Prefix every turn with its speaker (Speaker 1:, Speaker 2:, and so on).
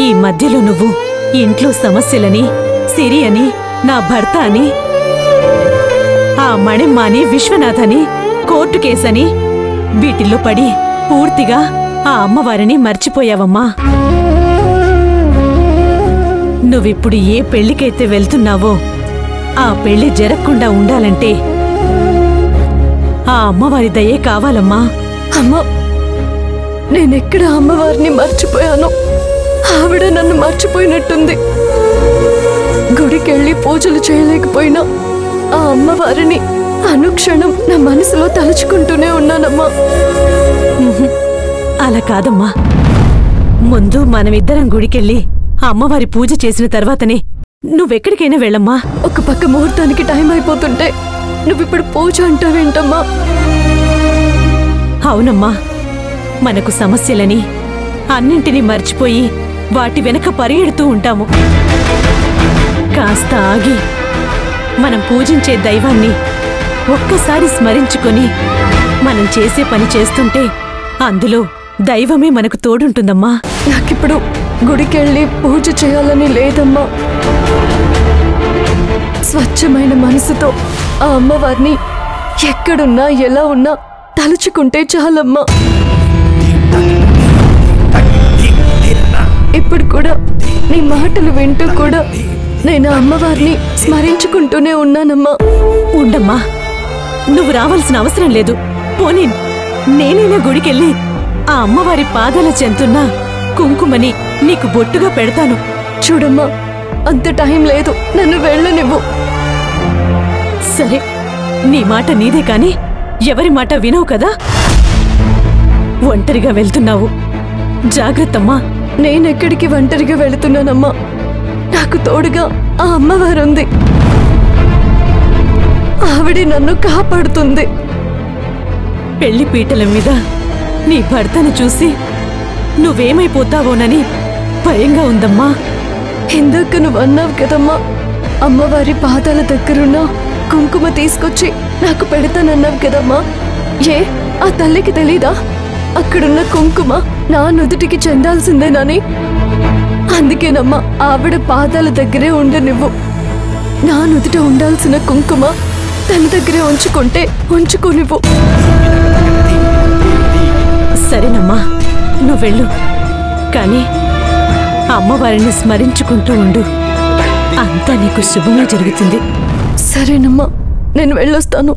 Speaker 1: ఈ మధ్యలో నువ్వు ఇంట్లో సమస్యలని, సిరి అని, నా భర్త అని, ఆ మణిమ్మ అని, విశ్వనాథ్ అని, కోర్టు కేసని వీటిల్లో పడి పూర్తిగా ఆ అమ్మవారిని మర్చిపోయావమ్మా. నువ్విప్పుడు ఏ పెళ్లికైతే వెళ్తున్నావో ఆ పెళ్లి జరగకుండా ఉండాలంటే ఆ అమ్మవారి దయే కావాలమ్మా.
Speaker 2: అమ్మా, నేనెక్కడ అమ్మవారిని మర్చిపోయాను? ఆవిడ నన్ను మర్చిపోయినట్టుంది. గుడికెళ్ళి పూజలు చేయలేకపోయినా ఆ అమ్మవారిని అనుక్షణం నా మనసులో తలుచుకుంటూనే ఉన్నానమ్మా.
Speaker 1: అలా కాదమ్మా, ముందు మనమిద్దరం గుడికెళ్ళి అమ్మవారి పూజ చేసిన తర్వాతనే నువ్వెక్కడికైనా వెళ్ళమ్మా.
Speaker 2: ఒక పక్క ముహూర్తానికి టైం అయిపోతుంటే నువ్విప్పుడు పూజ అంటావేంటమ్మా?
Speaker 1: అవునమ్మా, మనకు సమస్యలని అన్నింటినీ మర్చిపోయి వాటి వెనక పరిగెడుతూ ఉంటాము. కాస్త ఆగి మనం పూజించే దైవాన్ని ఒక్కసారి స్మరించుకొని మనం చేసే పని చేస్తుంటే అందులో దైవమే మనకు తోడుంటుందమ్మా.
Speaker 2: నాకిప్పుడు గుడికెళ్ళి పూజ చేయాలని లేదమ్మా. స్వచ్ఛమైన మనసుతో ఆ అమ్మవారిని ఎక్కడున్నా ఎలా ఉన్నా తలుచుకుంటే చాలమ్మా. ఇప్పుడు కూడా నీ మాటలు వింటూ కూడా నేను అమ్మవారిని స్మరించుకుంటూనే ఉన్నానమ్మా.
Speaker 1: ఉండమ్మా, నువ్వు రావాల్సిన అవసరం లేదు. పోనీ నేనైనా గుడికెళ్ళి ఆ అమ్మవారి పాదాల చెంతున్న కుంకుమని నీకు బొట్టుగా పెడతాను.
Speaker 2: చూడమ్మా, అంత టైం లేదు, నన్ను వెళ్ళనివ్వు.
Speaker 1: సరే, నీ మాట నీదే కాని ఎవరి మాట వినవు కదా. ఒంటరిగా వెళ్తున్నావు, జాగ్రత్తమ్మా.
Speaker 2: నేనెక్కడికి ఒంటరిగా వెళుతున్నానమ్మా? నాకు తోడుగా ఆ అమ్మవారుంది. ఆవిడే నన్ను కాపాడుతుంది.
Speaker 1: పెళ్లి పీటల మీద నీ భర్తను చూసి నువ్వేమైపోతావోనని భయంగా ఉందమ్మా.
Speaker 2: ఇందాక నువ్వు అన్నావు కదమ్మా, అమ్మవారి పాదాల దగ్గరున్న కుంకుమ తీసుకొచ్చి నాకు పెడతానన్నావు కదమ్మా. ఏ ఆ తల్లికి తెలీదా అక్కడున్న కుంకుమ నా నుదుటికి చెందాల్సిందేనని? అందుకేనమ్మా ఆవిడ పాదాల దగ్గరే ఉండనివ్వు. నా నుదుట ఉండాల్సిన కుంకుమ తన దగ్గరే ఉంచుకుంటే ఉంచుకోనివ్వు.
Speaker 1: సరేనమ్మా, నువ్వెళ్ళు. కానీ అమ్మవారిని స్మరించుకుంటూ ఉండు, అంతా నీకు శుభంగా జరుగుతుంది.
Speaker 2: సరేనమ్మా, నేను వెళ్ళొస్తాను.